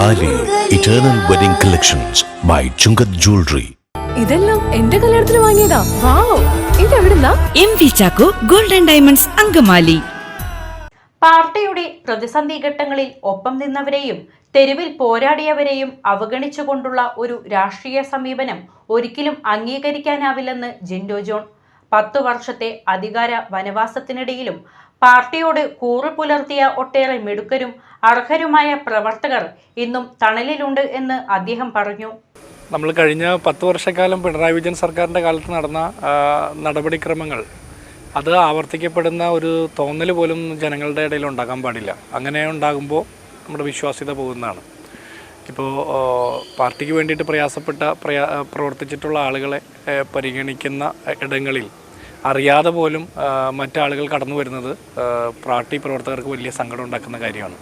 താലി eternal wedding collections by Chungath jewellery. ഇതെല്ലാം എന്റെ കല്യാണത്തിന് വാങ്ങിയതാ. വാവ്, ഇതെവിടുന്നാ? MV Chacko golden diamonds Angamaly. പാർട്ടിയുടെ പ്രതിസന്ധി ഘട്ടങ്ങളിൽ ഒപ്പം നിന്നവരെയും തെരുവിൽ പോരാടിയവരെയും അവഗണിച്ചുകൊണ്ടുള്ള ഒരു രാഷ്ട്രീയ സമീപനം ഒരിക്കലും അംഗീകരിക്കാനാവില്ലെന്ന് ജിൻഡോ ജോൺ. 10 വർഷത്തെ അധികാര വനവാസത്തിനിടയിലും പാർട്ടിയോട് കൂറ് പുലർത്തിയ ഒട്ടേറെ മിടുക്കരും അർഹരുമായ പ്രവർത്തകർ ഇന്നും തണലിലുണ്ട് എന്ന് അദ്ദേഹം പറഞ്ഞു. നമ്മൾ കഴിഞ്ഞ 10 വർഷക്കാലം പിണറായി വിജയൻ സർക്കാരിൻ്റെ കാലത്ത് നടന്ന നടപടിക്രമങ്ങൾ അത് ആവർത്തിക്കപ്പെടുന്ന ഒരു തോന്നൽ പോലും ജനങ്ങളുടെ ഇടയിൽ ഉണ്ടാകാൻ പാടില്ല. അങ്ങനെ ഉണ്ടാകുമ്പോൾ നമ്മുടെ വിശ്വാസ്യത പോകുന്നതാണ്. ഇപ്പോൾ പാർട്ടിക്ക് വേണ്ടിയിട്ട് പ്രവർത്തിച്ചിട്ടുള്ള ആളുകളെ പരിഗണിക്കുന്ന ഇടങ്ങളിൽ അറിയാതെ പോലും മറ്റാളുകൾ കടന്നു വരുന്നത് പാർട്ടി പ്രവർത്തകർക്ക് വലിയ സങ്കടം ഉണ്ടാക്കുന്ന കാര്യമാണ്.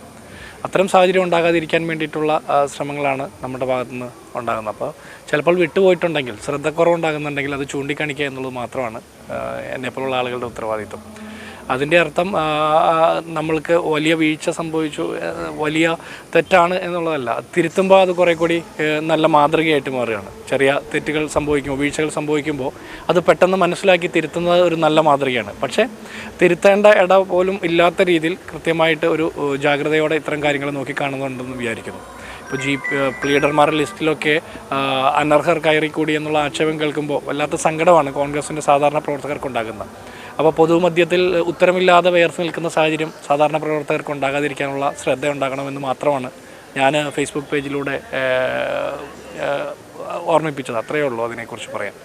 അത്തരം സാഹചര്യം ഉണ്ടാകാതിരിക്കാൻ വേണ്ടിയിട്ടുള്ള ശ്രമങ്ങളാണ് നമ്മുടെ ഭാഗത്തുനിന്ന് ഉണ്ടാകുന്നത്. അപ്പോൾ ചിലപ്പോൾ വിട്ടുപോയിട്ടുണ്ടെങ്കിൽ, ശ്രദ്ധക്കുറവുണ്ടാകുന്നുണ്ടെങ്കിൽ അത് ചൂണ്ടിക്കാണിക്കുക എന്നുള്ളത് മാത്രമാണ് എന്നെപ്പോലുള്ള ആളുകളുടെ ഉത്തരവാദിത്വം. അതിൻ്റെ അർത്ഥം നമ്മൾക്ക് വലിയ വീഴ്ച സംഭവിച്ചു, വലിയ തെറ്റാണ് എന്നുള്ളതല്ല. തിരുത്തുമ്പോൾ അത് കുറേ കൂടി നല്ല മാതൃകയായിട്ട് മാറുകയാണ്. ചെറിയ തെറ്റുകൾ സംഭവിക്കുമ്പോൾ, വീഴ്ചകൾ സംഭവിക്കുമ്പോൾ അത് പെട്ടെന്ന് മനസ്സിലാക്കി തിരുത്തുന്നത് ഒരു നല്ല മാതൃകയാണ്. പക്ഷേ തിരുത്തേണ്ട ഇട പോലും ഇല്ലാത്ത രീതിയിൽ കൃത്യമായിട്ട് ഒരു ജാഗ്രതയോടെ ഇത്തരം കാര്യങ്ങൾ നോക്കിക്കാണുന്നുണ്ടെന്ന് വിചാരിക്കുന്നു. ഇപ്പോൾ ലീഡർമാരുടെ ലിസ്റ്റിലൊക്കെ അനർഹർ കയറിക്കൂടി എന്നുള്ള ആക്ഷേപം കേൾക്കുമ്പോൾ വല്ലാത്ത സങ്കടമാണ് കോൺഗ്രസിൻ്റെ സാധാരണ പ്രവർത്തകർക്കുണ്ടാകുന്നത്. അപ്പോൾ പൊതുമധ്യത്തിൽ ഉത്തരമില്ലാതെ വേർത്ത് നിൽക്കുന്ന സാഹചര്യം സാധാരണ പ്രവർത്തകർക്ക് ഉണ്ടാകാതിരിക്കാനുള്ള ശ്രദ്ധ ഉണ്ടാകണമെന്ന് മാത്രമാണ് ഞാൻ ഫേസ്ബുക്ക് പേജിലൂടെ ഓർമ്മിപ്പിച്ചത്. അത്രയേ ഉള്ളൂ അതിനെക്കുറിച്ച് പറയാൻ.